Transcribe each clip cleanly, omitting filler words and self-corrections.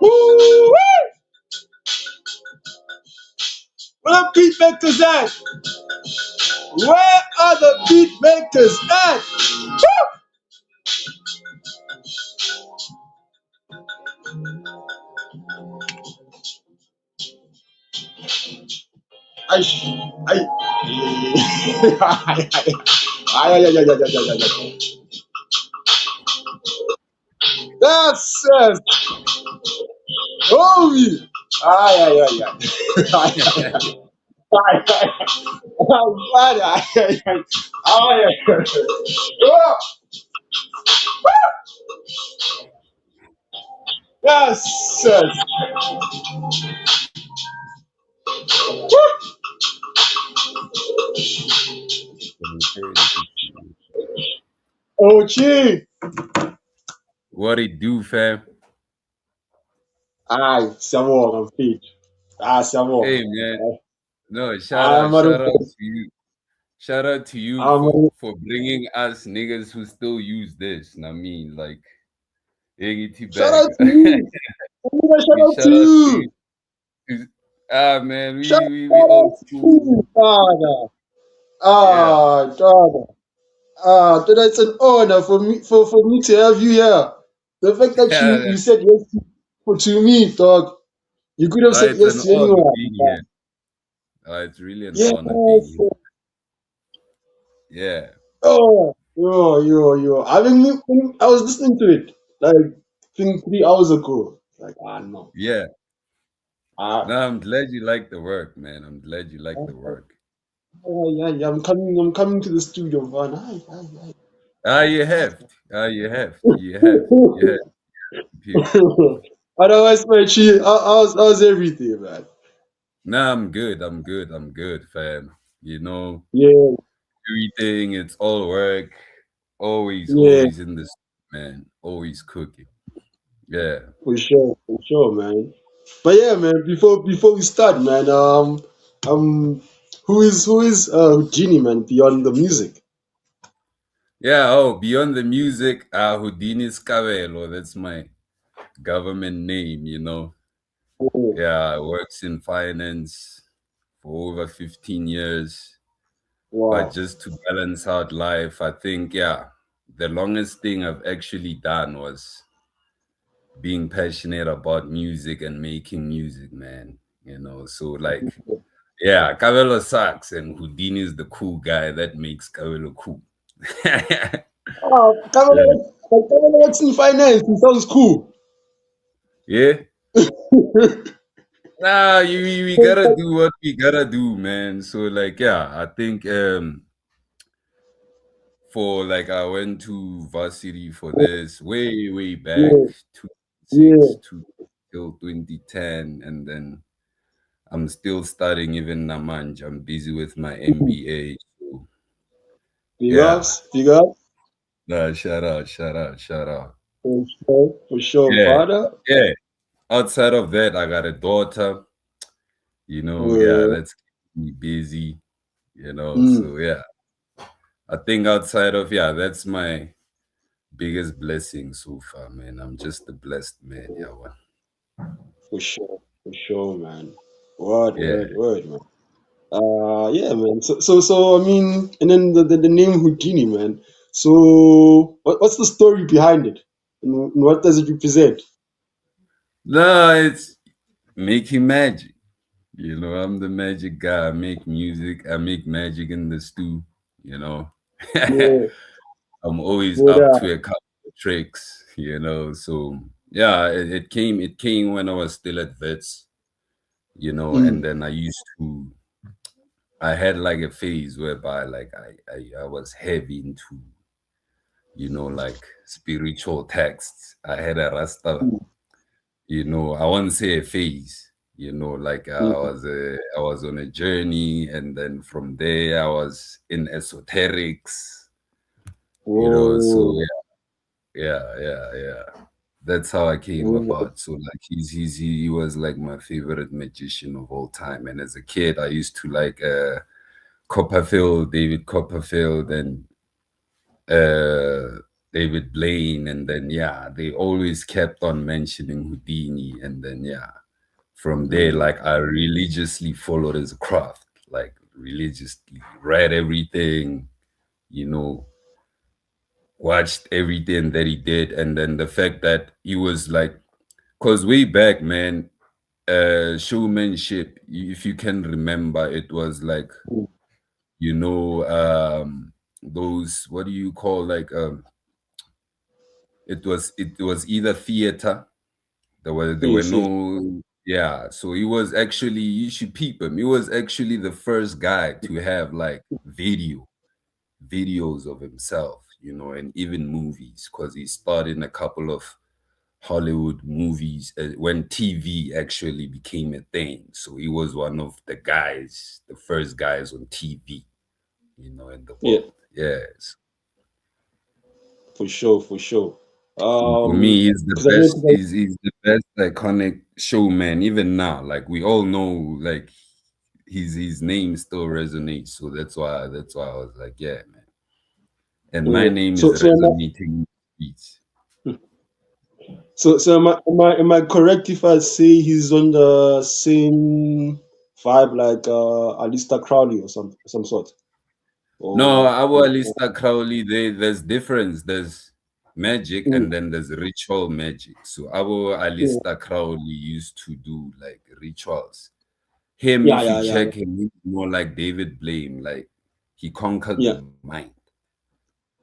Woo! Where the beat makers at? Where are the beat makers at? Woo! I, I, ay, ay, ay, ay, ay, ay, ay, ay. That's it. Homie. Ay, ay, ay, ay. Ay, ay, ay. Ay, ay, ay, ay, ay, ay. Ay, ay, ay. Oh, yes, yes. Oh, gee. What it do, fam? Ay, siamo, I'm fit. Ah, Hey, siamo. man. No, I'm shout out a, to you. Shout out to you I'm a, for bringing us niggas who still use this. I mean, like, AGT shout bag. out to you. Shout We out to shout out to you. you. Ah, man, Shout we out old to school. you, Father. Yeah. Ah, Father. Ah, then it's an honor for me to have you here. The fact that you Yeah. said yes to me, dog. You could have said It's yes an to honor anyone. being here. It's really an Yes. honor being here. Yeah. Oh, yo. I mean, I was listening to it like I think 3 hours ago. Like, no. Yeah. Ah, No, I'm glad you like the work, man. I'm glad you like the work. yeah. I'm coming to the studio, man. Aye. Ah, you have. Ah, you have. You have. You have. Period. Otherwise, man, how's everything, man? Nah, I'm good. I'm good. I'm good, fam. You know, Yeah, everything, it's all work. Always, yeah, always in this, man. Always cooking. Yeah. for sure, man. But yeah, man. Before we start, man, um, who is Houdini, man? Beyond the music. Yeah. Oh, beyond the music, Houdini Scavelo. That's my government name, you know. Oh, Yeah, I works in finance for over 15 years. But wow. just to balance out life, I think, yeah, the longest thing I've actually done was being passionate about music and making music, man. You know, so like, yeah, Cabello sucks, and Houdini is the cool guy that makes Cabello cool. Yeah. Oh, Kamala works in finance. It sounds cool. Yeah. Nah, we gotta do what we gotta do, man. So like, yeah, I think for like I went to varsity for this way back, Yeah, yeah. 2006 to till 2010, and then I'm still studying even Namanj. I'm busy with my MBA. So Big yeah. ups, big ups. Nah, shout out. For sure, Yeah, father. yeah. Outside of that, I got a daughter. You know, yeah, Uh, that's keeping me busy. You know, mm, so yeah, I think outside of yeah, that's my biggest blessing so far, man. I'm just a blessed man. Yeah, one. for sure, man. Word, Yeah. word, word, man. Yeah, man. So I mean, and then the name Houdini, man. So what's the story behind it? And what does it represent? No, it's making magic. You know, I'm the magic guy. I make music. I make magic in the stew. You know, Yeah, I'm always what up to a couple of tricks. You know, so yeah, it came when I was still at vets. You know, and mm, then I had like a phase whereby like I was heavy into like spiritual texts. I had a rasta. mm, I won't say a phase. Like mm. I was on a journey, and then from there I was in esoterics. So Whoa. yeah. That's how I came Whoa. about. So like he was like my favorite magician of all time. And as a kid, I used to like David Copperfield, and uh David Blaine, and then yeah, they always kept on mentioning Houdini, and then yeah, from there, Mm, like I religiously followed his craft, like religiously read everything, you know, watched everything that he did, and then the fact that he was like, cause way back, man, showmanship, if you can remember, it was like, mm. you know, those, what do you call, like it was either theater. There were Yes, yes. no, yeah. So he was actually, you should peep him. He was actually the first guy to have like videos of himself, and even movies, because he starred in a couple of Hollywood movies when TV actually became a thing. So he was one of the guys, the first guys on TV, in the Yeah, world. Yes. for sure, for sure. For me, he's the Because I know, best. He's the best iconic showman. Even now, like we all know, like his name still resonates. So that's why I was like, yeah, man. And my yeah. name is So resonating beats. am I correct if I say he's on the same vibe like Alistair Crowley or some sort? No, Or, our or Alistair Crowley, there's difference. There's magic mm, and then there's ritual magic. So our yeah, Alistair Crowley used to do like rituals. Him, yeah, if you yeah, yeah, check him, he's more like David Blaine. Like he conquered the yeah, mind.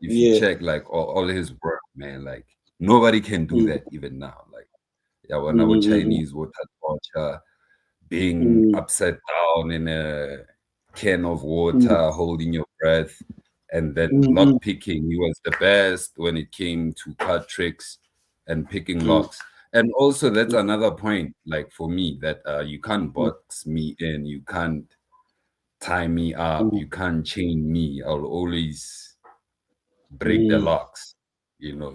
If you check yeah. like all his work, man, like nobody can do Mm, that even now. Like yeah, when mm, our mm, Chinese water torture, being mm, upside down in a can of mm, water, holding your breath, and then mm, mm, lock picking. He was the best when it came to card tricks and picking mm, locks. And also, that's mm, another point, like for me, that you can't mm, box me in, you can't tie me up, mm, you can't chain me. I'll always break the mm, locks.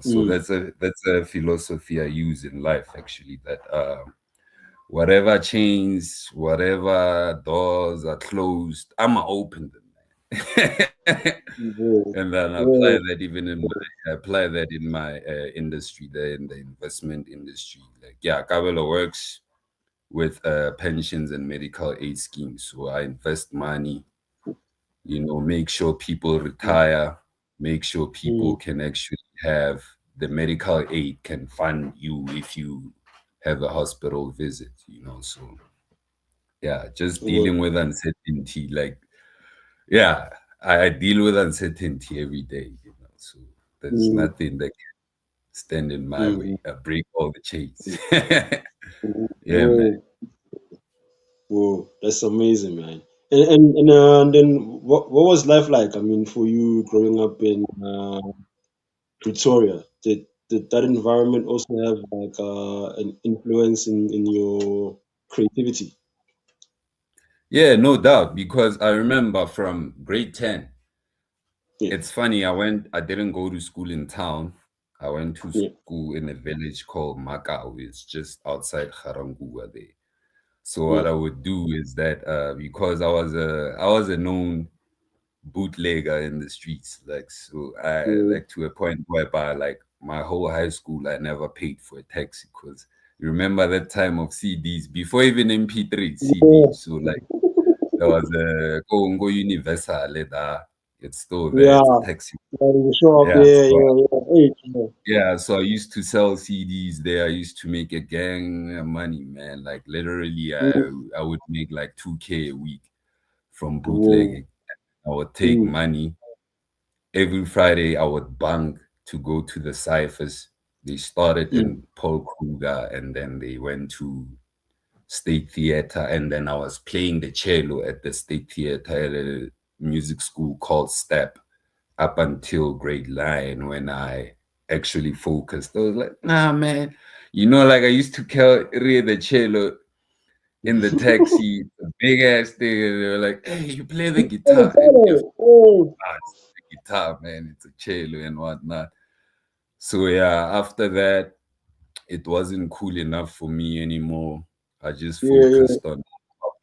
So mm, that's a philosophy I use in life, actually. That whatever chains, whatever doors are closed, I'ma open them. mm, And then mm, I apply that in my industry there, in the investment industry. Like yeah, Kabelo works with pensions and medical aid schemes. So I invest money, make sure people retire, make sure people mm, can actually have the medical aid can fund you if you have a hospital visit, so yeah, just mm, dealing with uncertainty. Like, yeah, I deal with uncertainty every day, so there's mm, nothing that can stand in my way. mm, I break all the chains. mm, Yeah, man. mm. Whoa, that's amazing, man. And then what was life like? I mean, for you growing up in Pretoria, did that environment also have like an influence in your creativity? Yeah, no doubt, because I remember from grade 10. Yeah, It's funny, I didn't go to school in town. I went to yeah, school in a village called Makau. It's just outside Garangua there. So yeah, what I would do is that because I was a known bootlegger in the streets, like so I yeah, like to a point whereby like my whole high school I never paid for a taxi because you remember that time of CDs before even MP3 CDs. So like there was a Congo Universal that it's still there. It's a yeah. taxi. The show up, Yeah. yeah, So yeah, yeah. Hey, yeah. so I used to sell CDs there. I used to make a gang of money, man. Like literally, Mm, I would make like 2K a week from whoa, bootlegging. I would take mm, money every Friday. I would bank to go to the ciphers. They started mm, in Paul Kruger, and then they went to State Theater, and then I was playing the cello at the State Theater at a music school called Step up until grade 9 when I actually focused. I was like, nah, man. Like I used to carry the cello in the taxi, a big ass thing, and they were like, hey, you play the guitar. And if oh, it's the guitar, man, it's a cello and whatnot. So yeah, after that, it wasn't cool enough for me anymore. I just yeah, yeah. focused on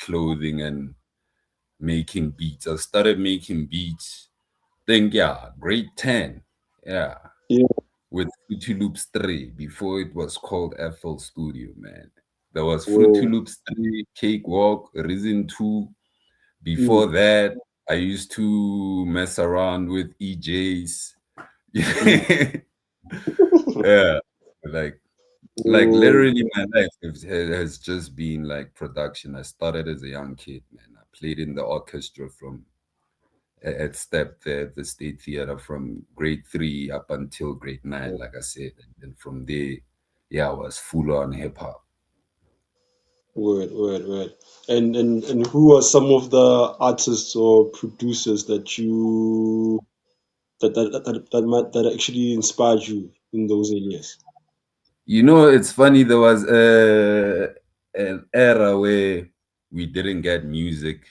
clothing and making beats. I started making beats. Think yeah, grade 10. Yeah. Yeah. with Fruity Loops 3 before it was called FL Studio, man. There was Fruity Whoa. Loops 3, Cakewalk, Risen 2. Mm, Before that, I used to mess around with EJs. mm. Yeah, like Whoa. literally my life has just been like production. I started as a young kid, man. I played in the orchestra from at Step there, at the State Theater from grade 3 up until grade 9, like I said. And then from there, yeah, I was full on hip hop. Word, word, word. And who are some of the artists or producers that that actually inspired you in those areas? You know, it's funny, there was an era where we didn't get music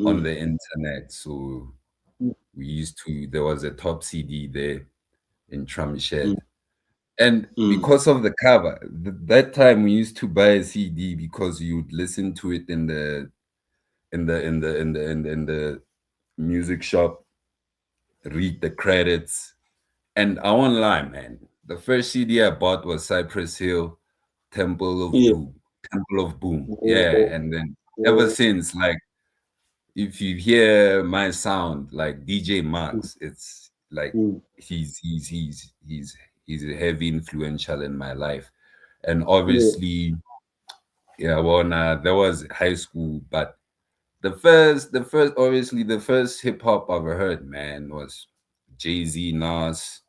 on Mm, the internet. So mm, we used to, there was a top CD there in mm, Tramshed. And mm, because of the cover, that time we used to buy a CD because you'd listen to it in the music shop, read the credits, and I won't lie, man. The first CD I bought was Cypress Hill, Temple of yeah. Doom, Temple of Boom. Yeah, Whoa, and then ever whoa, since, like if you hear my sound, like DJ mm, Max, it's like mm, he's he's he's he's he's a heavy influential in my life, and yeah, obviously, yeah. Well, nah, that was high school, but the first, obviously, the first hip hop I ever heard, man, was Jay Z, Nas,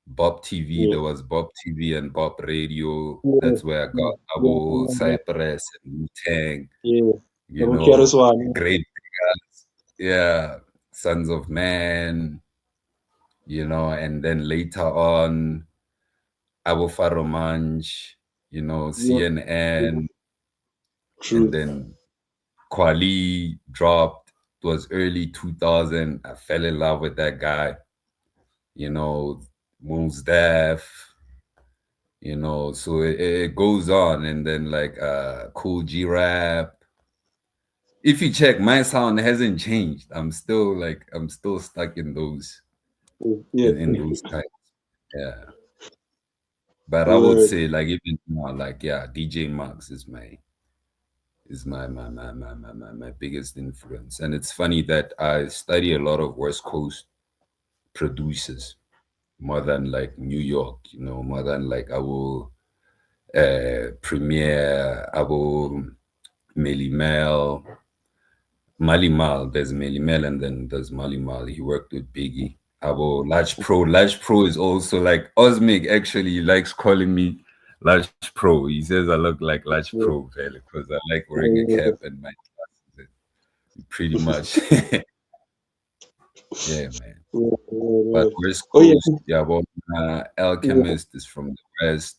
Bob TV. yeah, There was Bob TV and Bob Radio. yeah, That's where I yeah, got yeah, I Abo, remember that. Cypress, and Wu Tang. Yeah. The You Vaqueros know, one. great guys. Yeah, Sons of Man. And then later on, Abu Faromanj. Yeah, yeah, CNN, and true. then Kwali dropped. It was early 2000. I fell in love with that guy. You know, Moves Def. So it goes on, and then like Cool G Rap. If you check, my sound hasn't changed. I'm still stuck in those Yeah. in those times. Yeah. But I would Word. say like even now, like yeah, DJ Max is my biggest influence. And it's funny that I study a lot of West Coast producers more than like New York, more than like I will Premier, I will Melly Mel, Mali Mal. There's Melly Mel and then there's Mali Mal. He worked with Biggie. Abo Large Pro. Large Pro is also like Osmic actually likes calling me Large Pro. He says I look like Large Yeah. Pro because I like wearing a Yeah. cap and my glasses. Pretty much. Yeah, man. Word, word, But word. West Oh yeah. Coast, yeah, well, Yeah. Alchemist is from the West.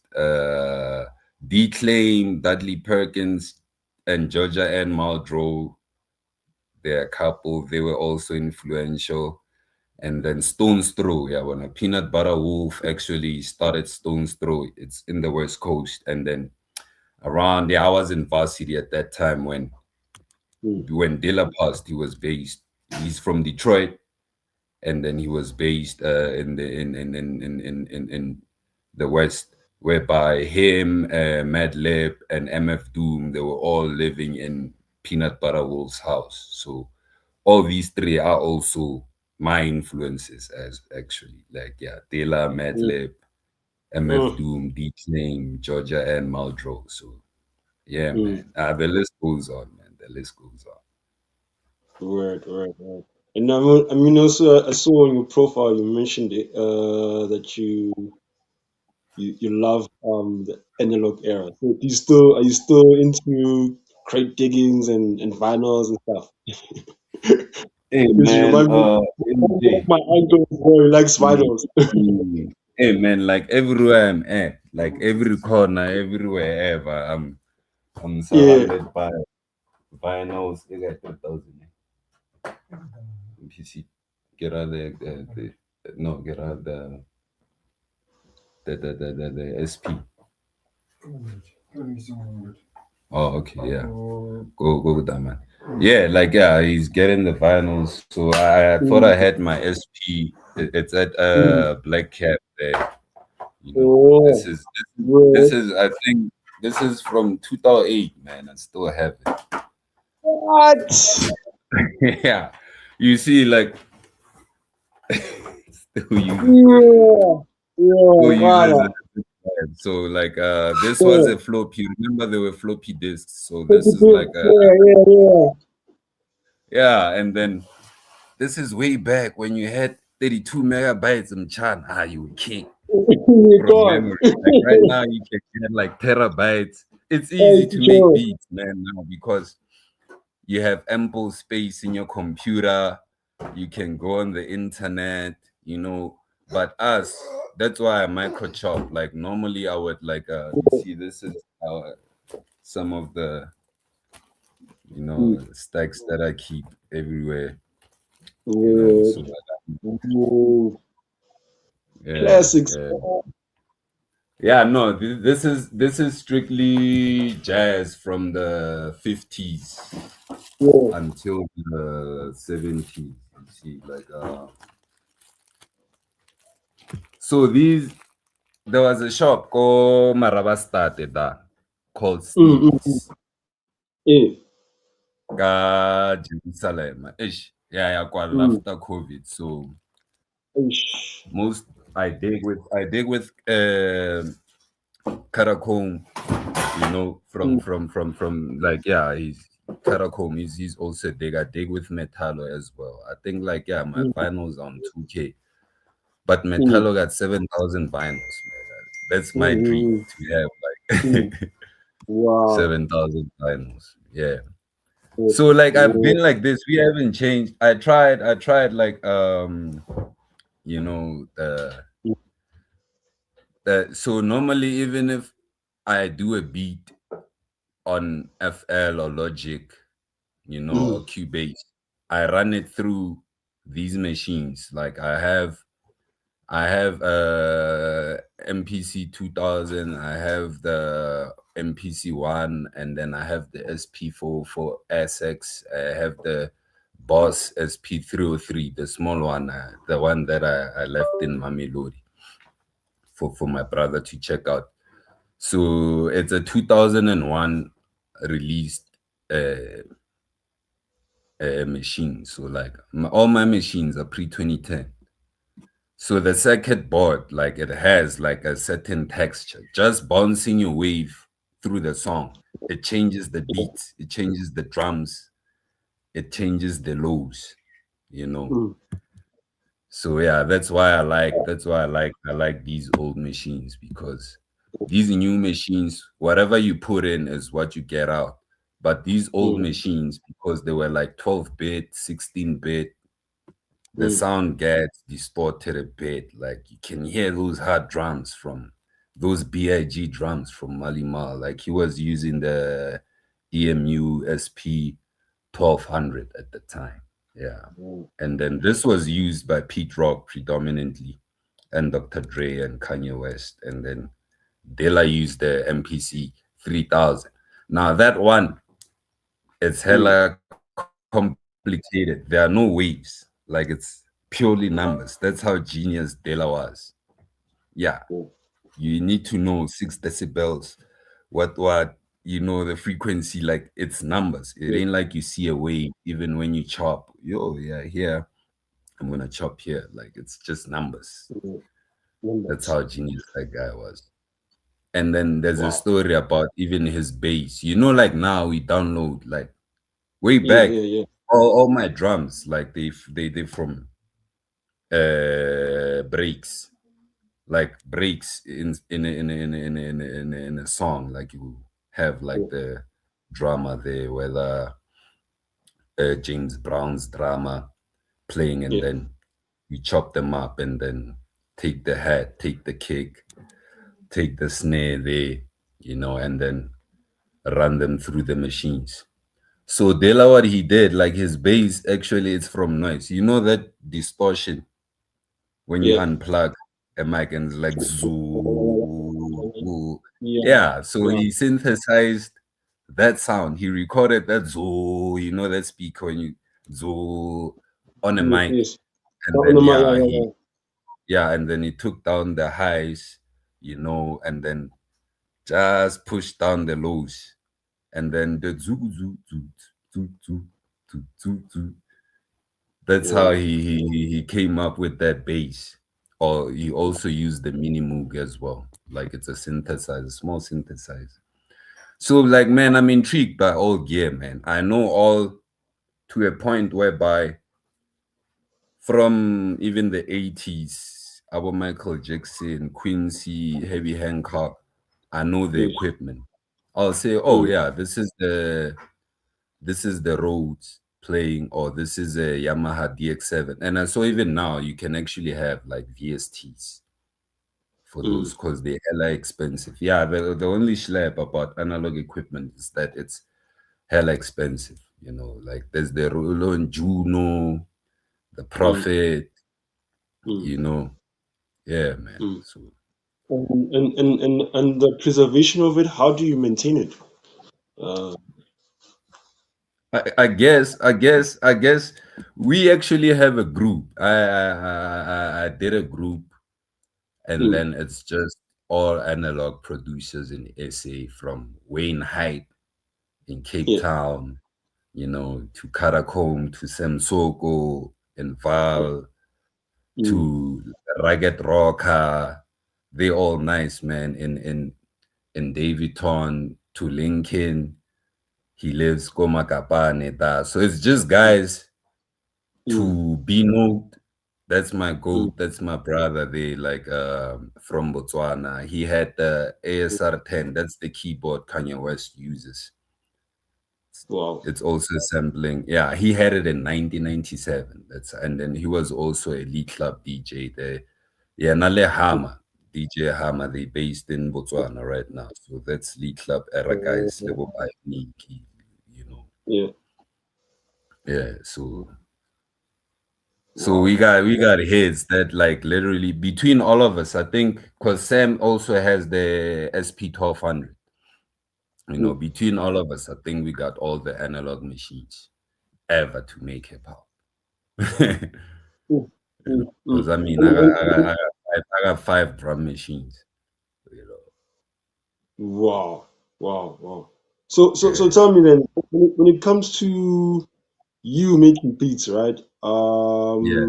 Declaim, Dudley Perkins, and Georgia Ann Muldrow, they're a couple. They were also influential. And then Stone's Throw, yeah, when a Peanut Butter Wolf actually started Stone's Throw, it's in the West Coast. And then around, yeah, I was in varsity at that time Mm, when Dilla passed, he was based. He's from Detroit, and then he was based in the West, whereby him, Madlib, and MF Doom, they were all living in Peanut Butter Wolf's house. So all these three are also my influences as actually like yeah, Dela, mm, Madlib, MF mm, Doom, Deep Name, Georgia, and Muldrow. So yeah, mm. man. The list goes on, man. The list goes on. Word, word, word. And I mean, also, I saw on your profile you mentioned it, that you love the analog era. So are you still into crate diggings and vinyls and stuff? Hey Because you man, remind me one of MJ. my uncles who likes Mm, vinyls. mm. Hey man, like everywhere I'm at, like every corner, everywhere ever, I'm Yeah. surrounded by vinyls. You got 2000 PC. Get out the no, get out the SP. Oh, okay, yeah. Go with that, man. Yeah, like yeah, he's getting the vinyls. So I thought I Mm, had my SP. It's at mm. Black Cap there. You know, this Oh, is this bro. is I think this is from 2008, man. I still have What? it. Yeah, you see, like still use Yeah. Yeah, still uses Father. it. So like this was Yeah. a floppy. Remember there were floppy disks. So Take this it is like to- a Yeah, yeah, yeah. yeah, and then this is way back when you had 32 megabytes of chan. Ah, you were king You from gone. memory. Like right now, you can get like terabytes. It's Hey, easy to make sure. beats, man, now because you have ample space in your computer. You can go on the internet, you know. But us, that's why I microchop. Like normally, I would like you see, this is some of the Mm. stacks that I keep everywhere. Yeah. So Mm. yeah, Classics. yeah. Yeah, no, this is strictly jazz from the 50s Yeah. until the 70s. You see, like so these there was a shop called Marabastate called Mm, mm, mm. Steve's Yeah. ka Jerusalem. Ish, yeah, yeah, quite Mm. after COVID. So Ish. most I dig with Caracom, from like yeah, he's Caracom. He's also dig. I dig with Metallo as well. I think like yeah, my Mm, finals on 2K, but mm, Metallo got 7,000 vinyls, man. That's my dream mm, to have mm. like Wow. 7,000 vinyls. Yeah. Yeah. So like I've Yeah. been like this. We haven't changed. I tried like you know the so normally even if I do a beat on FL or Logic, or Mm, Cubase, I run it through these machines. Like I have MPC 2000, I have the MPC 1, and then I have the SP4 for SX. I have the Boss SP303, the small one, the one that I left in Mamelodi for my brother to check out. So it's a 2001 released uh, machine. So like all my machines are pre 2010. So the circuit board, like it has like a certain texture, just bouncing your wave through the song. It changes the beats, it changes the drums, it changes the lows, you know. mm, So yeah, that's why I like these old machines because these new machines, whatever you put in is what you get out. But these old mm, machines, because they were like 12-bit, 16-bit, the mm, sound gets distorted a bit. Like you can hear those hard drums from those BIG drums from Malima. Like he was using the EMU SP 1200 at the time. Yeah. mm, And then this was used by Pete Rock predominantly and Dr. Dre and Kanye West. And then Dilla used the MPC 3000. Now that one, it's mm, hella complicated. There are no waves. Like it's purely numbers. That's how genius Dela was. Yeah. mm, You need to know 6 decibels, what, the frequency, like it's numbers. It mm, ain't like you see a wave, even when you chop. Yo, yeah, here, I'm gonna chop here. Like it's just numbers. mm. That's Numbers. how genius that guy was. And then there's a Wow. story about even his bass. Like now we download like way Yeah, back yeah, yeah. all my drums, like they from breaks, like breaks in a song. Like you have Yeah, like the drama there, whether James Brown's drama playing, and yeah, then you chop them up, and then take the hat, take the kick, take the snare there, and then run them through the machines. So Dela, what he did, like his bass, actually, it's from noise. You know that distortion when you yeah. unplug a mic and it's like zoo. Yeah, Yeah, so yeah. he synthesized that sound. He recorded that zo, you know, that speaker when you zo on a Yes, mic, yes. and On then the mic, yeah, yeah, he yeah, and then he took down the highs, you know, and then just pushed down the lows, and then the zoo zoo zoo zoo zoo zoo zoo zoo. That's how yeah, he came up with that bass. Or he also used the mini moog as well, like it's a synthesizer, small synthesizer. So, like, man, I'm intrigued by all gear, man. I know all to a point whereby from even the 80s, our Michael Jackson, Quincy, Heavy Hancock, I know the yes. equipment. I'll say, oh Mm, yeah, this is the Rhodes playing, or this is a Yamaha DX7. And I saw even now you can actually have like VSTs for mm, those because they're hella expensive. Yeah, the only schlep about analog equipment is that it's hella expensive. You know, like there's the Roland Juno, the mm, Prophet, mm, you know. Yeah, man. mm. So And the preservation of it, how do you maintain it? Uh, I guess we actually have a group. I did a group, and mm, then it's just all analog producers in SA from Wayne Height in Cape yeah, Town, you know, to Karakom, to Semsoko and yeah, Val, mm, to Ragged Rocker. They all nice, man. In Davidton to Lincoln. He lives Komakapane. That. So it's just guys mm, to be note. That's my mm. goat. That's my brother. They like from Botswana. He had the ASR 10. That's the keyboard Kanye West uses. Wow. It's also sampling. Yeah, he had it in 1997. That's and then he was also a Lead Club DJ there. Yeah, Nale Hama, DJ Hama. They based in Botswana right now. So that's Lead Club era guys. Uh, Level by Niki, you know. yeah. Yeah. So we Wow. got we got hits that like literally between all of us. I think because Sam also has the SP 1200. You know, Mm, between all of us, I think we got all the analog machines ever to make hip hop. mm, You mm, know, mm. because I mean, And, I got five drum machines. You know, wow. Wow. Wow. So yeah, tell me then, when it comes to you making beats, right? yeah.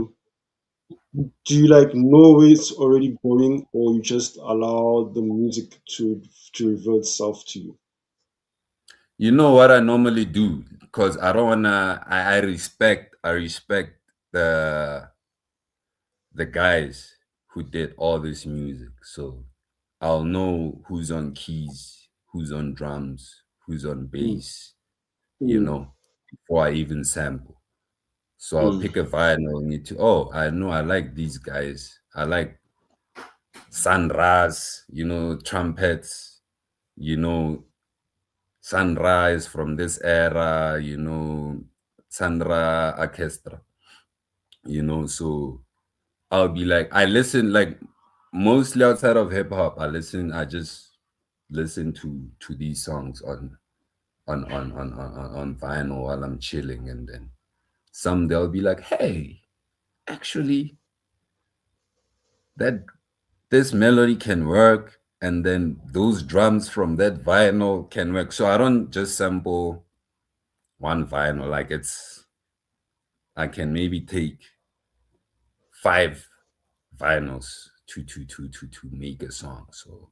Do you like know where it's already going, or you just allow the music to revert itself to you? You know what I normally do because I don't wanna. I respect the guys who did all this music, so I'll know who's on keys, who's on drums, who's on Mm, bass. You mm, know, before I even sample. So I'll mm, pick a vinyl and need to, oh, I know I like these guys. I like Sunrise, you know, trumpets, you know, Sunrise from this era, you know, Sandra Orchestra, you know. So I'll be like, I listen like mostly outside of hip hop, I just listen to these songs on vinyl while I'm chilling, and then some they'll be like, hey, actually that this melody can work, and then those drums from that vinyl can work. So I don't just sample one vinyl. Like I can maybe take five vinyls to make a song. So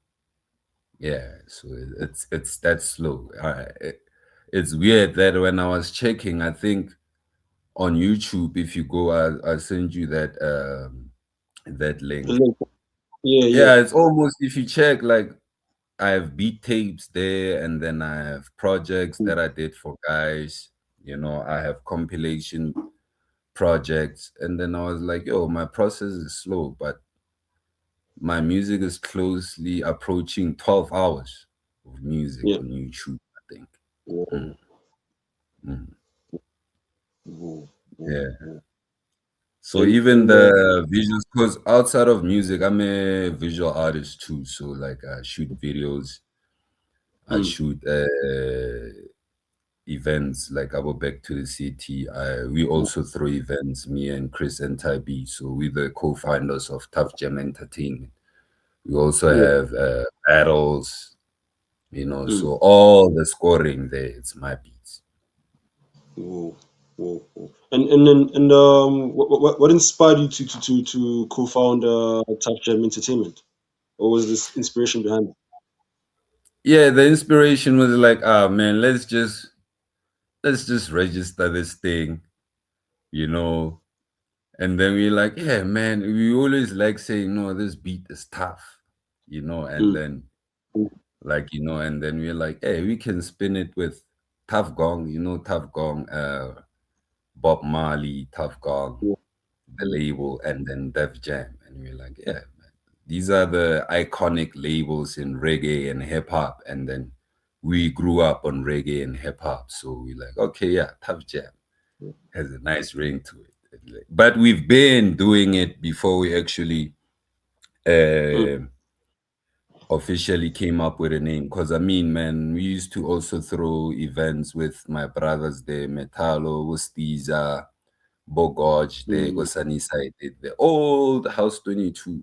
yeah, so it's that slow. It's weird that when I was checking, I think on YouTube, if you go, I'll send you that link. like, yeah, yeah. Yeah, it's almost if you check like I have beat tapes there, and then I have projects Mm, that I did for guys. You know, I have compilation projects, and then I was like, yo, my process is slow, but my music is closely approaching 12 hours of music yeah. on YouTube, I think. Whoa, Mm, mm, whoa, whoa, yeah. whoa. So even And the visuals, because outside of music, I'm a visual artist too. So like I shoot videos, I shoot events like I go back to the city. We also throw events, me and Chris and Ty B. So we're the co-founders of Tough Jam Entertainment. We also Yeah. have battles, Mm. so all the scoring there, it's my beats. Whoa, whoa, whoa. And what inspired you to co-found Top Gem Entertainment? What was this inspiration behind it? Yeah, the inspiration was like, ah man, let's just register this thing, you know. And then we like, yeah, man, we always like saying, no, this beat is tough, and Mm. then Mm. like, and then we're like, hey, we can spin it with Tough Gong, Tough Gong, Bob Marley, Tough Gong, Yeah. the label, and then Def Jam. And we're like, yeah, man, these are the iconic labels in reggae and hip hop. And then we grew up on reggae and hip hop. So we're like, okay, yeah, Tough Jam Yeah. has a nice ring to it. But we've been doing it before we actually Mm. uh, officially came up with a name. Because I mean, man, we used to also throw events with my brothers there, Metalo, Wustiza, Bogoj, the Mm. Gosani side, the old House 22.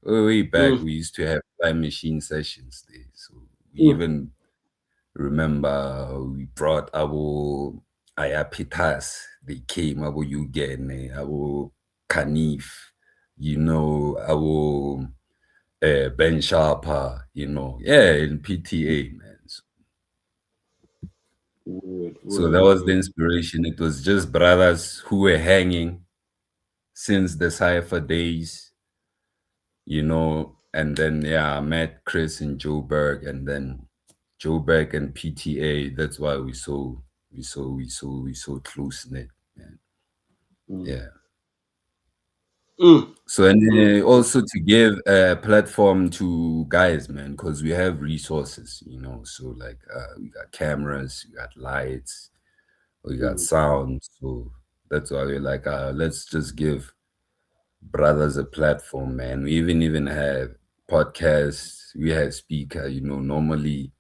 Way back, Mm. we used to have time machine sessions there. So we Mm. even remember we brought our Ayapitas. They came, our Ugene, our Kanif, our Ben Sharper, yeah, in PTA, man. Word, So word, that was the word. inspiration. It was just brothers who were hanging since the Cypher days, and then yeah, I met Chris and Joe Berg, and then Joe Berg and PTA. That's why we so close knit, man. Mm. Yeah. Mm. So and Mm. also to give a platform to guys, man, because we have resources, So like we got cameras, we got lights, we got Mm. sound. So that's why we're like, let's just give brothers a platform, man. We even have podcasts. We have speaker. Normally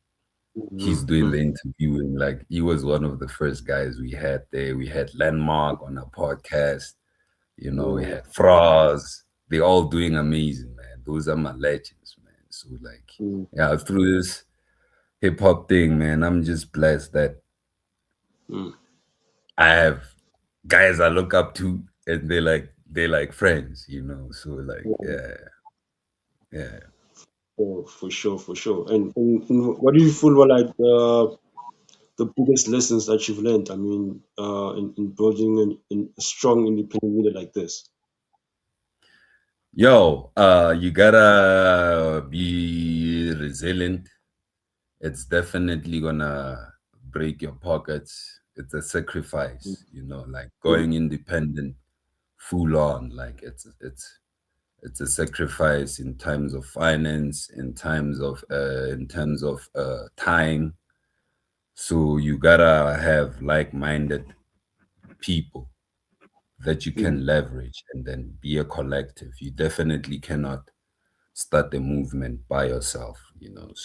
he's Mm. doing the Mm. interviewing. Like he was one of the first guys we had there. We had Landmark on our podcast. We Yeah. had Froz. They all doing amazing, man. Those are my legends, man. So like, Mm. yeah, through this hip hop thing, man, I'm just blessed that Mm. I have guys I look up to and they like friends, So like, Yeah. yeah, yeah. Oh, for sure, for sure. And what do you feel were like the biggest lessons that you've learned? I mean, in building a strong independent media like this. Yo, you gotta be resilient. It's definitely gonna break your pockets. It's a Mm. sacrifice, like Mm. going independent full on. Like it's a sacrifice in terms of finance, in terms of time. So you gotta have like-minded people that you Mm. can leverage and then be a collective. You definitely cannot start the movement by yourself. Mm.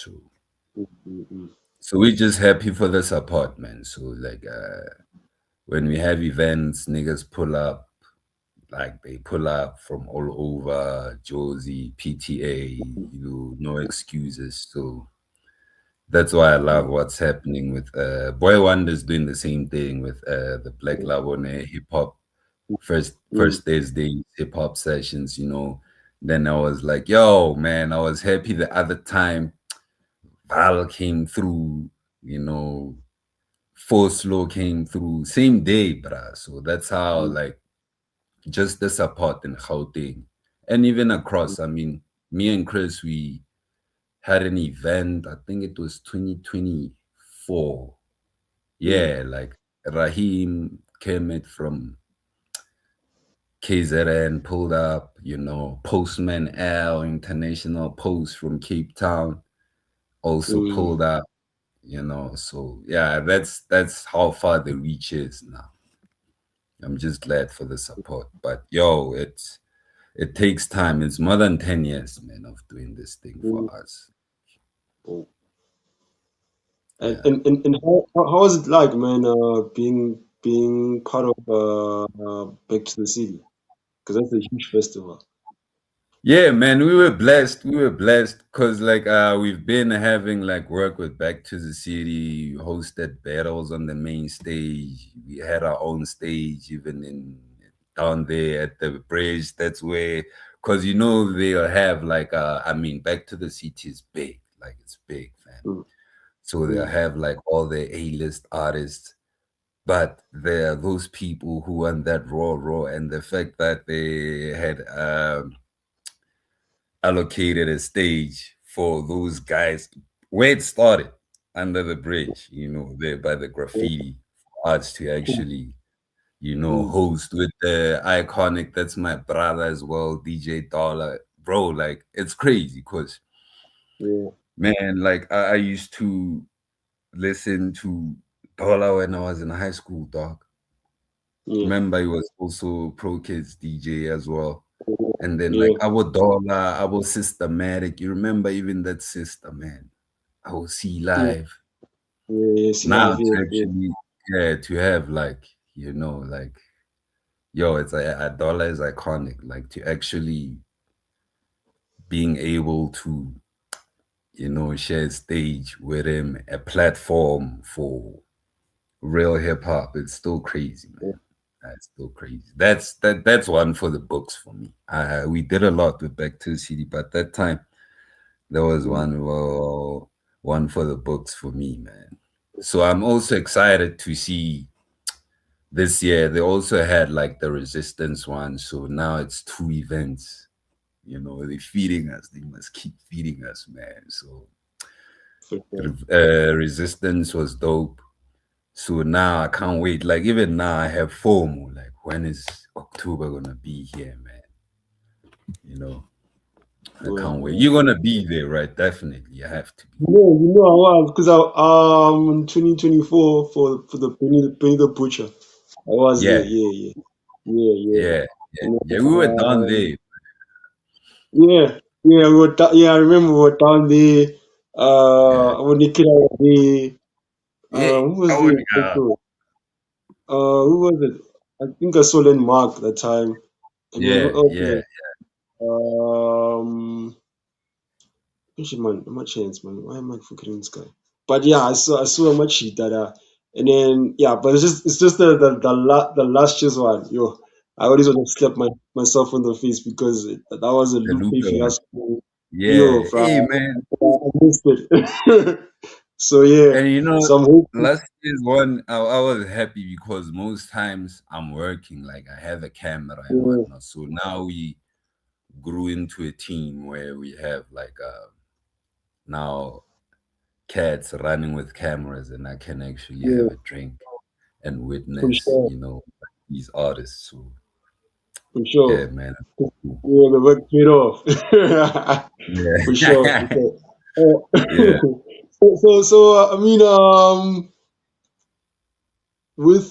Mm. Mm. So we're just happy for the support, man. So like when we have events, niggas pull up, like they pull up from all over, Josie, PTA, no excuses. So that's why I love what's happening with Boy Wonder's doing the same thing with the Black Labone hip hop first Mm. first Thursday hip hop sessions. Then I was like, yo, man, I was happy the other time Val came through, you know, Force Slow came through, same day, bruh. So that's how Mm. like just the support in Gauteng. And even across, I mean, me and Chris, we had an event, I think it was 2024. Mm. Yeah, like Raheem came it from KZN, pulled up, Postman L, International Post from Cape Town, also Mm. pulled up, So yeah, that's how far the reach is now. I'm just glad for the support. But yo, it takes time. It's more than 10 years, man, of doing this thing for Mm. us. Oh. Yeah. And how was it like, man, being part of Back to the City? Because that's a huge festival. Yeah, man, we were blessed. We were blessed because like we've been having like work with Back to the City, hosted battles on the main stage. We had our own stage even in down there at the bridge. That's where because you know they'll have like I mean Back to the City is big, like it's big, fam. Mm, So they'll mm, have like all the A-list artists, but there are those people who want that raw, and the fact that they had allocated a stage for those guys where it started under the bridge, you know, there by the graffiti arts to mm, actually, mm, host with the iconic, that's my brother as well, DJ Dollar. Bro, like it's crazy because yeah, man, like I used to listen to Dollar when I was in high school, dog. yeah, Remember, he was also Pro Kids DJ as well. And then like yeah, our dollar, our systematic. You remember even that sister, man. I will see yeah, live. yeah, yeah, see Now live, to yeah, yeah, actually, yeah, to have like, like yo, it's a dollar is iconic. Like to actually being able to, share stage with him, a platform for real hip hop. It's still crazy, man. yeah, That's still crazy. That's one for the books for me. We did a lot with Back to the City, but that time there was mm, one for the books for me, man. So I'm also excited to see this year. They also had like the Resistance one, so now it's two events. They're feeding us. They must keep feeding us, man. So for sure. Resistance was dope. So now I can't wait. Like even now I have FOMO. Like when is October gonna be here, man? You know, I Right, can't wait. right. You're gonna be there, right? Definitely. I have to be. I was because I in 2024 for the Benny the Butcher. I was there, Yeah, yeah, yeah, yeah, yeah. yeah, yeah, And yeah. We were down there. yeah, yeah, yeah. I remember we were down there. Yeah, When Nikita was there. yeah. Who was Oh, there yeah, also? Who was it? I think I saw Len Mark that time. And then who yeah, else yeah. was? Um, Actually, man, I'm not chance, man. Why am I forgetting this guy? But yeah, I saw a much that and then yeah, but it's just the last year's one. Yo, I always want to slap myself on the face because that was a The Lupe Luca one. fiasco. Yo, Yeah. from Hey, man. I missed it. So yeah, And so I'm hoping. last year's one, I was happy because most times I'm working, like I have a camera and Yeah, whatnot. So now we grew into a team where we have like now cats running with cameras, and I can actually yeah, have a drink and for witness, sure, these artists. So for sure. yeah, man. Cool. Yeah, the work paid off. For sure, for Yeah. sure. Uh, Yeah. I mean, with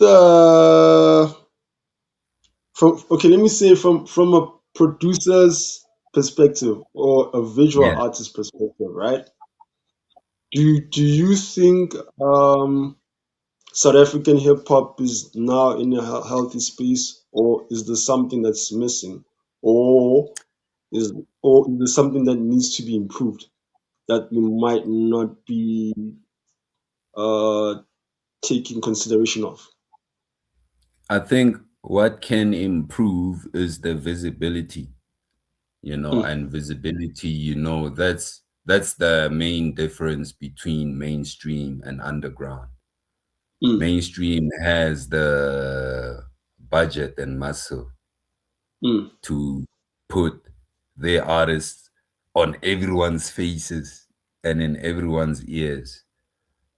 from okay, let me say from a producer's perspective or a visual Yeah. artist perspective, right? Do you think South African hip hop is now in a healthy space, or is there something that's missing, or is or is there something that needs to be improved that we might not be uh taking consideration of? I think what can improve is the visibility, Mm, and visibility, that's the main difference between mainstream and underground. mm, Mainstream has the budget and muscle mm, to put their artists on everyone's faces and in everyone's ears,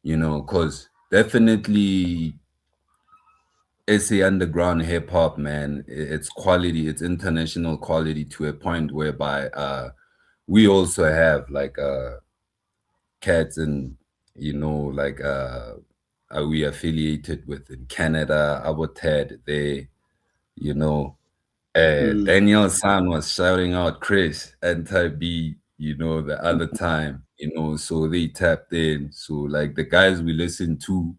because definitely SA underground hip hop, man, it's quality, it's international quality to a point whereby we also have like cats and like are we affiliated with in Canada, our Ted, they, you know, mm, Daniel San was shouting out Chris and Ty B, the other time. So they tapped in. So like the guys we listen to,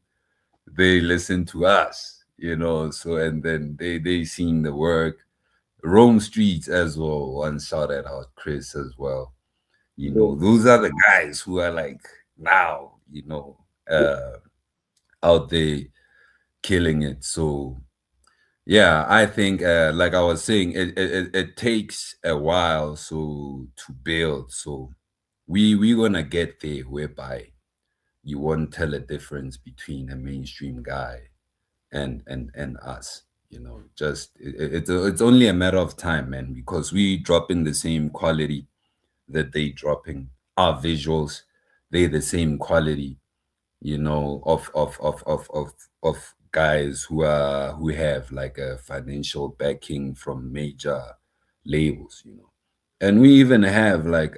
they listen to us. So and then they seen the work. Rome Streets as well. One shout out Chris as well. Yeah. Those are the guys who are like now, out there killing it. So yeah, I think like I was saying, it takes a while so to build. So we gonna get there whereby you won't tell a difference between a mainstream guy and us. Just it's only a matter of time, man, because we drop in the same quality that they dropping. Our visuals, they the same quality, of guys who have like a financial backing from major labels. And we even have like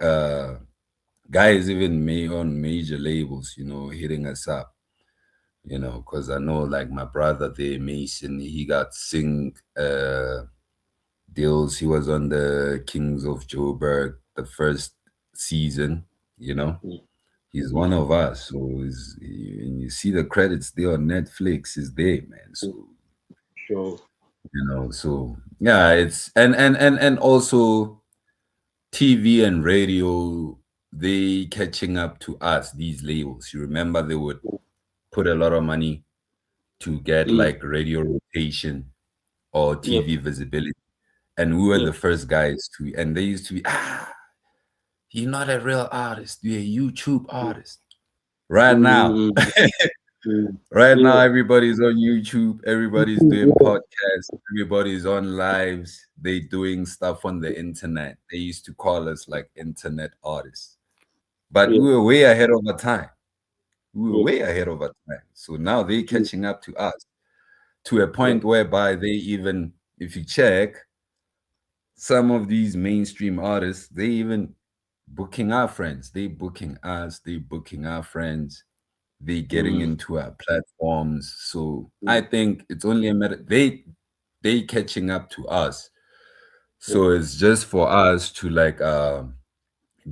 guys even on major labels, hitting us up, because I know like my brother there, Mason, he got sing deals. He was on the Kings of Joburg the first season. Mm, He's one mm, of us. So and you see the credits there on Netflix is there, man. mm. So Sure. so yeah, it's and also TV and radio, they catching up to us, these labels. You remember they would put a lot of money to get Mm. like radio rotation or Yep. TV visibility. And we were the Yep. first guys and they used to be, you're not a real artist, you're a YouTube Mm, artist. Right now, mm, mm, mm. right now, Yeah. everybody's on YouTube, everybody's doing Yeah. podcasts, everybody's on lives, they doing stuff on the internet. They used to call us like internet artists. But we Yeah. were way ahead of our time. We were Yep. way ahead of our time. So now they Mm, catching up to us to a yep. point whereby they even, if you check, some of these mainstream artists, they even booking our friends. They booking us, they booking our friends, they getting Mm, into our platforms. So I mm, think it's only a matter they catching up to us. yep. So it's just for us to like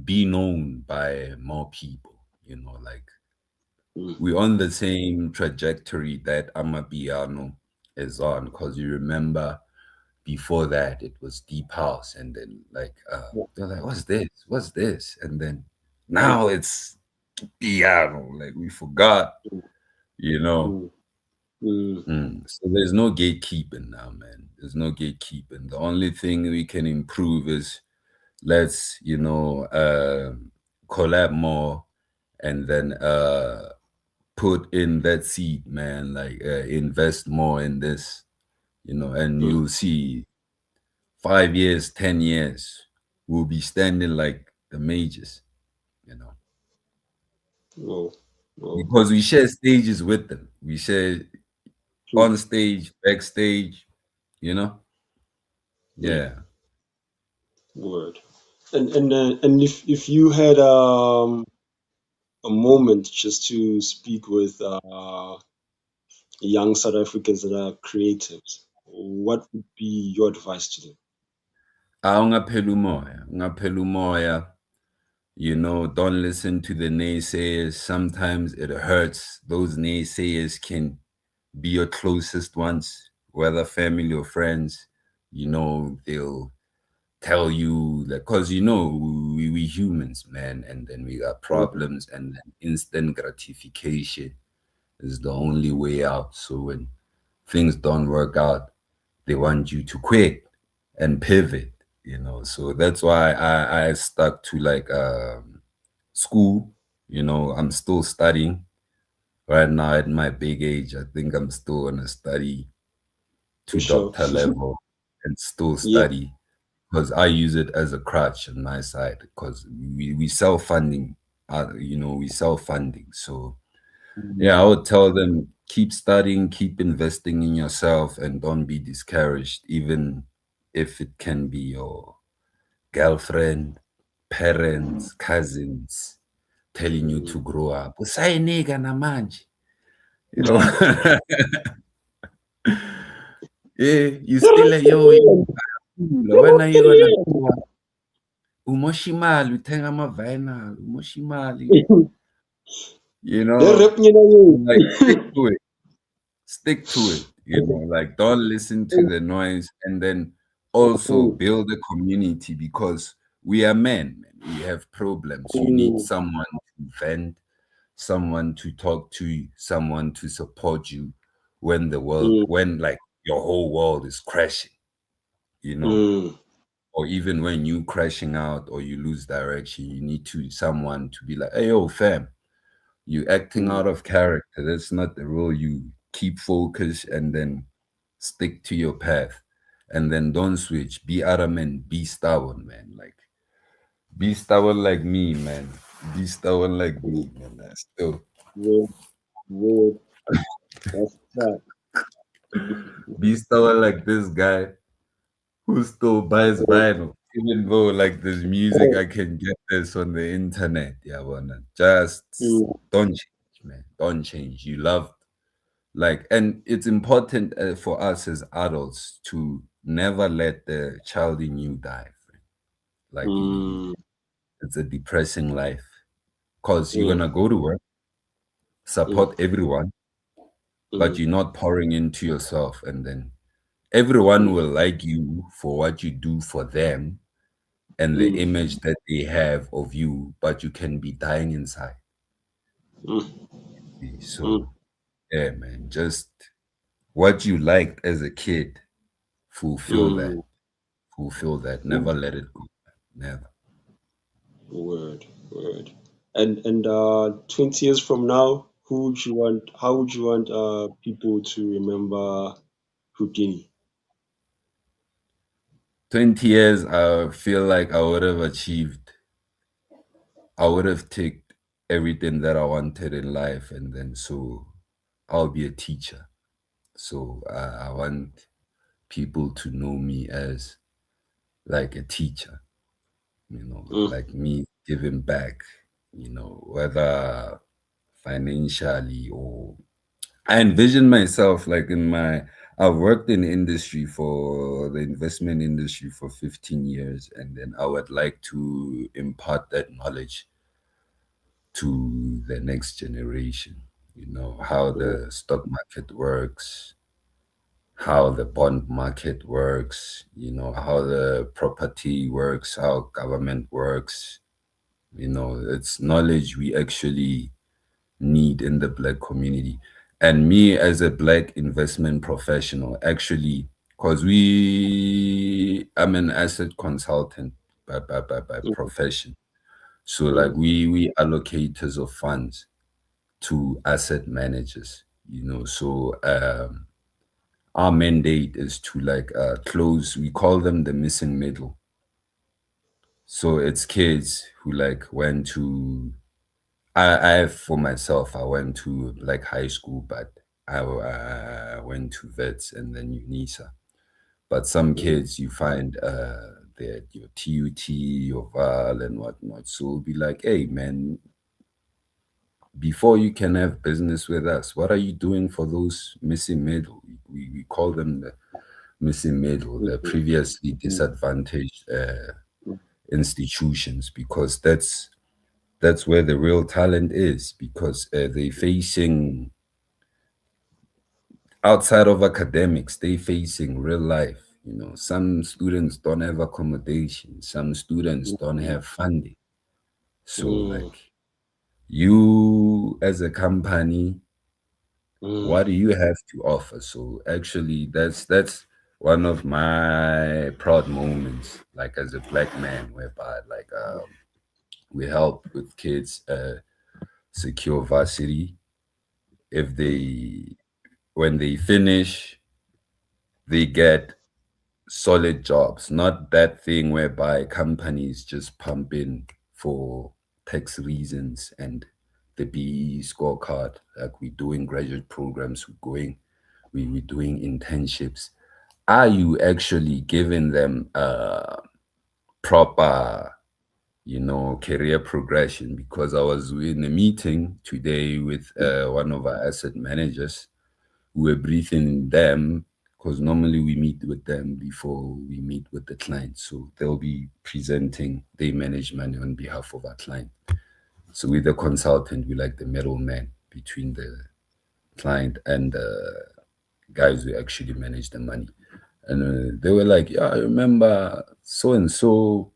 be known by more people, like Mm, we're on the same trajectory that Amapiano is on. Because you remember before that it was deep house, and then like yep. they're like, what's this, and then Mm, now it's piano, like we forgot mm, you know mm, mm, so there's no gatekeeping now, man. There's no gatekeeping. The only thing we can improve is let's collab more, and then put in that seed, man, like invest more in this, and mm. you'll see 5 years, 10 years, we'll be standing like the majors, Whoa. Whoa. because we share stages with them. We share True. on stage, backstage. Mm, Yeah. word. And if you had a moment just to speak with young South Africans that are creatives, what would be your advice to them? Ungaphela umoya, don't listen to the naysayers. Sometimes it hurts. Those naysayers can be your closest ones, whether family or friends. They'll tell you that because we humans, man, and then we got Mhm. problems, and then instant gratification is the only way out. So when things don't work out, they want you to quit and pivot. So that's why I stuck to like school. I'm still studying right now at my big age. I think I'm still gonna study For to sure. doctor level and still Yeah. study, because I use it as a crutch on my side, because we self-funding, we self-funding. So yeah, I Mm, would tell them keep studying, keep investing in yourself, and don't be discouraged, even if it can be your girlfriend, parents, cousins telling you mm. to grow up. Usayinika namanje. You know, yeah, you still like, yo, when are you gonna grow up? umoshimali uthenga ama-vinyl, umoshimali, They rap you like know. stick to it, like don't listen to the noise, and then also Mm, build a community because we are men, man. We have problems. You need mm, someone to vent, someone to talk to, someone to support you when mm, when like your whole world is crashing, you know, mm, or even when you crashing out or you lose direction, you need to someone to be like, hey, yo, fam, you acting mm, out of character. That's not the rule. You keep focus and then stick to your path. And then don't switch. Be adamant. Be stubborn, man. Like be stubborn like me, man. Be stubborn like mm. me, man. That's still Word, word. That's that. be stubborn like this guy who still buys vinyl. Even though like there's music I can get this on the internet. Yeah, wanna just Mm, don't change, man. Don't change. You love like, and it's important for us as adults to never let the child in you die, friend. Like mm, it's a depressing life because you're mm, gonna go to work, mm, support everyone, but mm, you're not pouring into yourself, and then everyone mm, will like you for what you do for them and the mm, image that they have of you, but you can be dying inside. mm, mm, So yeah, man, just what you liked as a kid, fulfill that. mm. Fulfill that. Never let it go. Never. Word, word. And 20 years from now, who would you want? How would you want people to remember Houdini? 20 years, I feel like I would have ticked everything that I wanted in life. And then so I'll be a teacher. So I want people to know me as like a teacher, Mm, like me giving back, whether financially or I envision myself like I've worked in industry for the investment industry for 15 years, and then I would like to impart that knowledge to the next generation, how mm, the stock market works, how the bond market works, how the property works, how government works. It's knowledge we actually need in the black community. And me as a black investment professional, actually, because I'm an asset consultant by mm, profession. So like mm, we allocators of funds to asset managers, so our mandate is to like close, we call them the missing middle. So it's kids who like went to I for myself, I went to like high school, but I went to vets and then UNISA. But some mm, kids you find that your TUT, your VAL and whatnot. So it'll be like, hey man, before you can have business with us, what are you doing for those missing middle? We call them the missing middle, mm, the mm, previously mm, disadvantaged mm, institutions, because that's where the real talent is, because they facing outside of academics, they facing real life. Some students don't have accommodation, some students don't mm, have funding. So mm, like you as a company, what mm, do you have to offer? So actually that's one of my proud moments, like as a black man, whereby like we help with kids secure varsity if they when they finish they get solid jobs, not that thing whereby companies just pump in for tax reasons and the BE scorecard. Like we're doing graduate programs, we're doing internships. Are you actually giving them proper, career progression? Because I was in a meeting today with one of our asset managers. We were briefing them because normally we meet with them before we meet with the client. So they'll be presenting, they manage money on behalf of our client. So we're the consultant, we like the middleman between the client and the guys who actually manage the money. And they were like, yeah, I remember so and so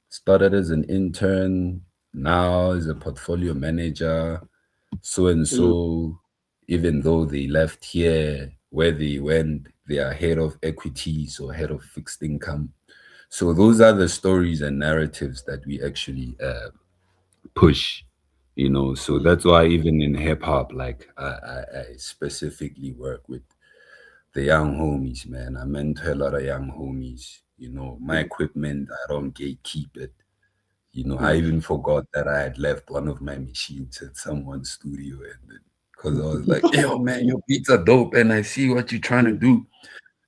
started as an intern, now is a portfolio manager, so and Mm, so, even though they left here, where they went, they are head of equities or head of fixed income. So those are the stories and narratives that we actually push, you know. So mm, that's why even in hip hop, like I specifically work with the young homies, man. I mentor a lot of young homies. You know, my mm, equipment, I don't gatekeep it. You know, I mm. even forgot that I had left one of my machines at someone's studio, and because I was like, "Yo, man, your beats are dope, and I see what you're trying to Mm, do.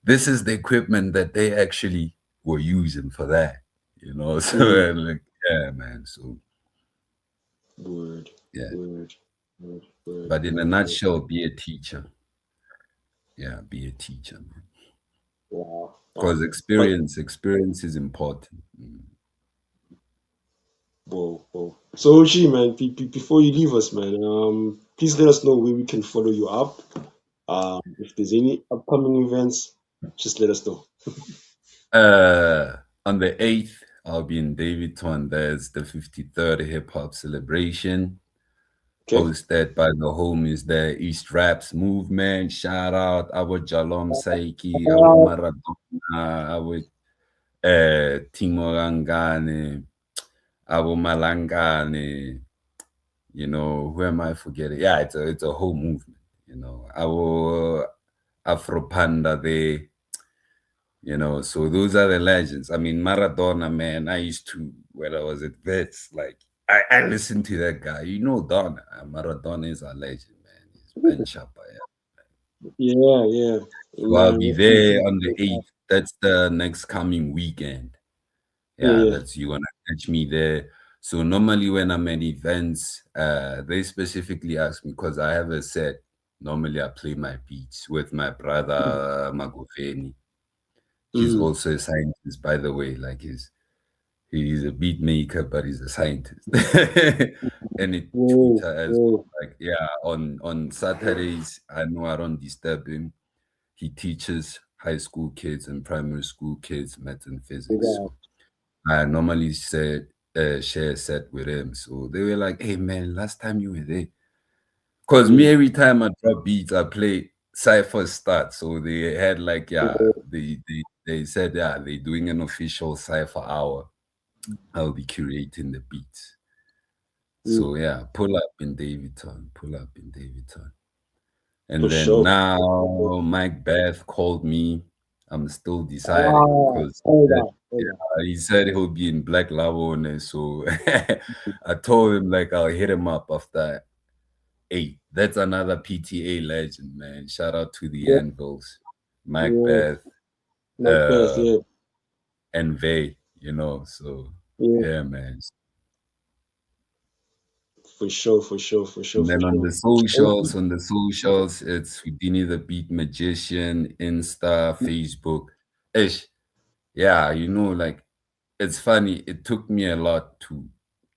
This is the equipment that they actually were using for that." You know, so mm. like, yeah, man. So Word, yeah, word, word, word, but in a word, word. nutshell, be a teacher. Yeah, be a teacher, man. Wow, wow. Because But experience is important. Mm. whoa, whoa. So, G, man, before you leave us, man, please let us know where we can follow you up. If there's any upcoming events, just let us know. On the 8th, I'll be in Davidton. There's the 53rd Hip Hop Celebration, Okay. hosted by the homies there, East Raps Movement. Shout out our Jalom Saiki, our Maradona, our Timo Rangane, our Malangane. You know, who am I forgetting? Yeah, it's a whole movement. You know, our Afro Panda there. You know, so those are the legends. I mean, Maradona, man, I used to, when I was at Vets, like, I listened to that guy. You know, Donna. Maradona is a legend, man. He's Ben Chapa, yeah. Yeah, yeah. So I'll Man, be rest in there peace. on the 8th. That's the next coming weekend. Yeah, Yeah, yeah. that's you gonna catch me there. So normally when I'm at events, they specifically ask me because I have a set. Normally I play my beats with my brother Magofeni. He's Mm. also a scientist, by the way. Like he's a beat maker, but he's a scientist. And a Whoa, tutor as whoa. well. Like, yeah, on Saturdays, I know I don't disturb him. He teaches high school kids and primary school kids math and physics. Wow. So I normally share a set with him. So they were like, "Hey man, last time you were there." Cause me Mm. every time I drop beats, I play Cypher start. So they had like, yeah, Whoa. they said, yeah, they're doing an official Cypher hour. I'll be curating the beats. Mm. So yeah, pull up in Davidton, pull up in Davidton. For And then sure. now Mike Beth called me. I'm still deciding Ah, because hold on, hold on. he said he'll be in Black Lavone. So I told him like I'll hit him up after 8. That's another PTA legend, man. Shout out to the Yeah, Anvils, Mike yeah. Beth, Like Beth, uh, yeah. and Vay, you know. So Yeah. yeah, man. For sure, for sure, for sure, And for then sure. on the socials, it's Houdini the Beat Magician, Insta, Facebook. Ish. Yeah, you know, like it's funny. It took me a lot to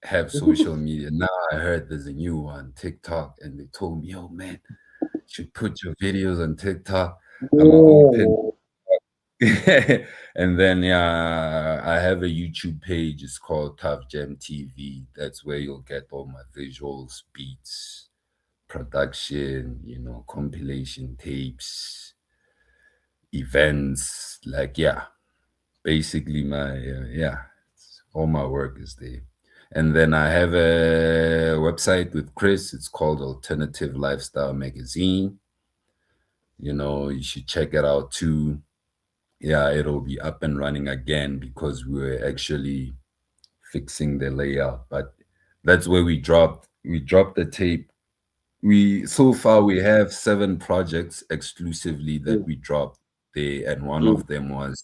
have social media. Now I heard there's a new one, TikTok, and they told me, "Oh man, you should put your videos on TikTok." I'm gonna open, Yeah, and then yeah, I have a YouTube page. It's called Tough Gem TV. That's where you'll get all my visuals, beats, production, you know, compilation tapes, events. Like yeah, basically my yeah, all my work is there. And then I have a website with Chris. It's called Alternative Lifestyle Magazine. You know, you should check it out too. Yeah, it'll be up and running again because we're actually fixing the layout. But that's where we dropped the tape. We so far we have 7 projects exclusively that mm, we dropped there, and one mm. of them was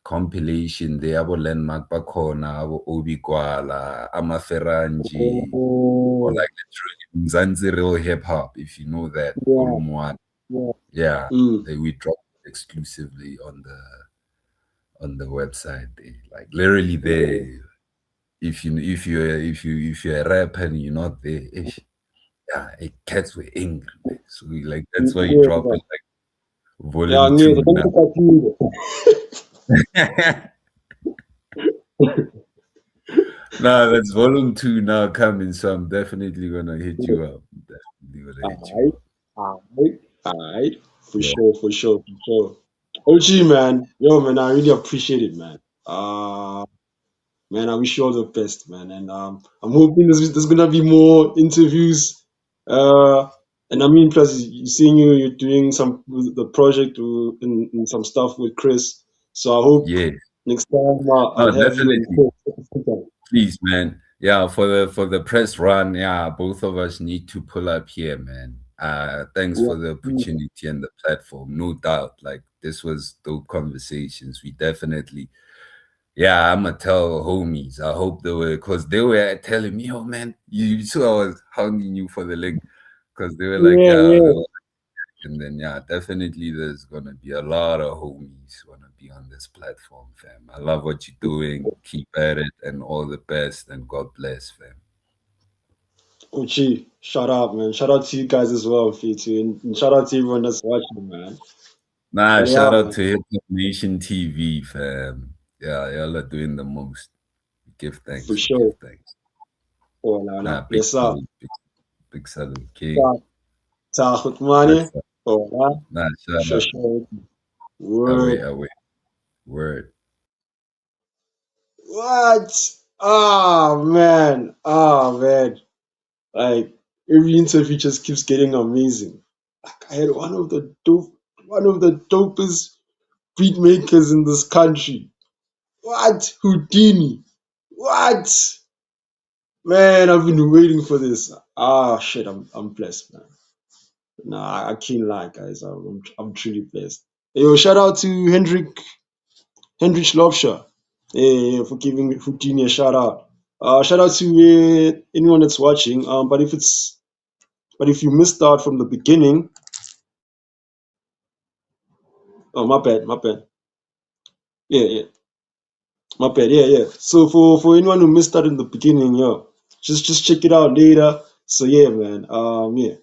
compilation there abo landmark bakhona abo Obi Kwala, Amaferanji, or Oh, like literally Mzansi real hip hop, if you know that, yeah, volume 1. yeah. Yeah, Mm. they we dropped. exclusively on the website there. Like literally there. If you're a rapper and you're not there, ish, yeah, cats were angry, man. So like that's why you drop Yeah, it like yeah, volume yeah. two Don't look at you. now. Nah, that's volume two now coming, so I'm definitely gonna hit you up. Definitely gonna hit you Alright, up. alright. For Yeah. sure, for sure, for sure. OG, man. Yo, man, I really appreciate it, man. Man, I wish you all the best, man. And I'm hoping there's gonna be more interviews. Uh, and I mean, plus you seeing you're doing some with the project and some stuff with Chris. So I hope Yeah. next time No, I'll have you and definitely. Chris at the same time. Please, man. Yeah, for the press run, yeah, both of us need to pull up here, man. Thanks Yeah, for the opportunity and the platform. No doubt. Like this was dope conversations. We definitely, yeah, I'ma tell homies. I hope they were because they were telling me, oh man, you saw I was hounding you for the link. Because they were like, yeah, yeah, yeah. and then yeah, definitely there's gonna be a lot of homies gonna be on this platform, fam. I love what you're doing. Keep at it and all the best and God bless, fam. OG, shout out, man. Shout out to you guys as well, F2, and shout out to everyone that's watching, man. Nah, Shout it shout out, out man. to Hip Hop Nation TV, fam. Yeah, y'all are doing the most. Give For thanks, we give sure. thanks. Oh, no, Nah, no. Yes, sir. big salute, King. Tahut money. That's Oh, yeah. nah, shout Sure, out. sure. Away, Word. away, word. What? Oh, man. Oh, man. Like, every interview just keeps getting amazing. Like, I had one of the dopest beat makers in this country. What? Houdini. What? Man, I've been waiting for this. Ah, shit, I'm blessed, man. Nah, I can't lie, guys. I'm truly blessed. Yo, shout out to Hendrik Lobsher, for giving Houdini a shout out. Shout out to anyone that's watching. But if you missed out from the beginning, oh my bad, my bad. Yeah, yeah, my bad. Yeah, yeah. So for anyone who missed out in the beginning, yo, just check it out later. So yeah, man. Yeah.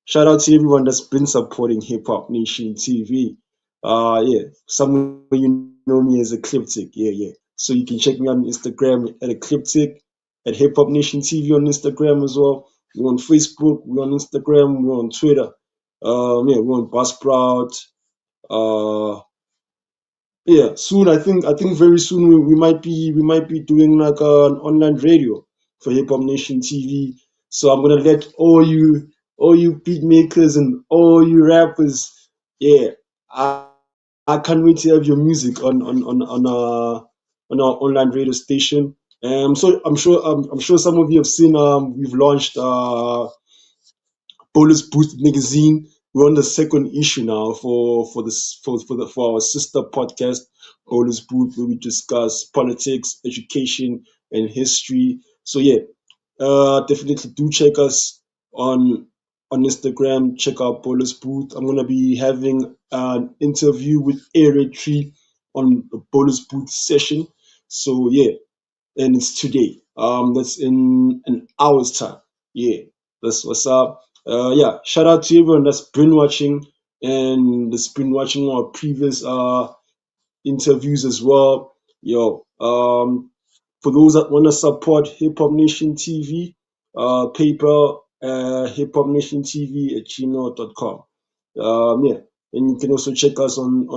Shout out to everyone that's been supporting Hip Hop Nation TV. Yeah, some of you know me as Ecliptic. Yeah, yeah. So you can check me on Instagram at Ecliptic, at Hip Hop Nation TV on Instagram as well. We're on Facebook, we're on Instagram, we're on Twitter. Yeah, we're on Buzzsprout. Uh, yeah, soon I think very soon we might be doing like an online radio for Hip Hop Nation TV. So I'm gonna let all you beat makers and all you rappers, yeah, I can't wait to have your music on our online radio station. So I'm sure some of you have seen we've launched Bolus Booth magazine. We're on the second issue now for our sister podcast, Bolus Booth, where we discuss politics, education, and history. So yeah, definitely do check us on on Instagram. Check out Bolus Booth. I'm gonna be having an interview with Eric Tree on the Bolus Booth session. So yeah, and it's today. That's in an hour's time. Yeah, that's what's up. Yeah, shout out to everyone that's been watching and that's been watching our previous interviews as well. Yo, for those that want to support Hip Hop Nation TV, PayPal, Hip Hop Nation TV at gmail.com. Yeah, and you can also check us on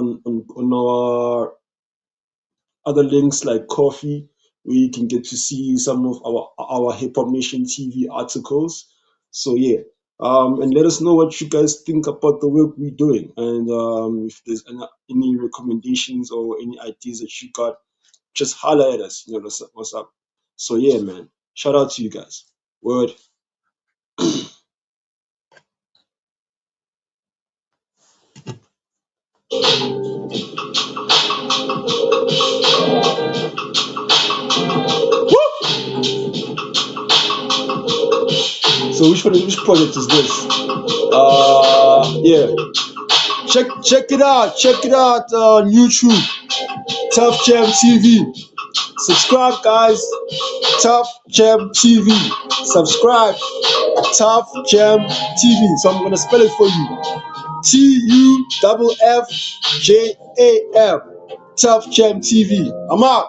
our other links like Coffee, where you can get to see some of our Hip Hop Nation TV articles. So yeah, and let us know what you guys think about the work we're doing, and if there's any recommendations or any ideas that you got, just holler at us. You know what's up. So yeah, man, shout out to you guys. Word. So which project is this? Yeah. check it out. Check it out on YouTube. Tough Jam TV. Subscribe, guys. Tough Jam TV. Subscribe. Tough Jam TV. So I'm gonna spell it for you. TUFFJAM. Tough Jam TV. I'm out.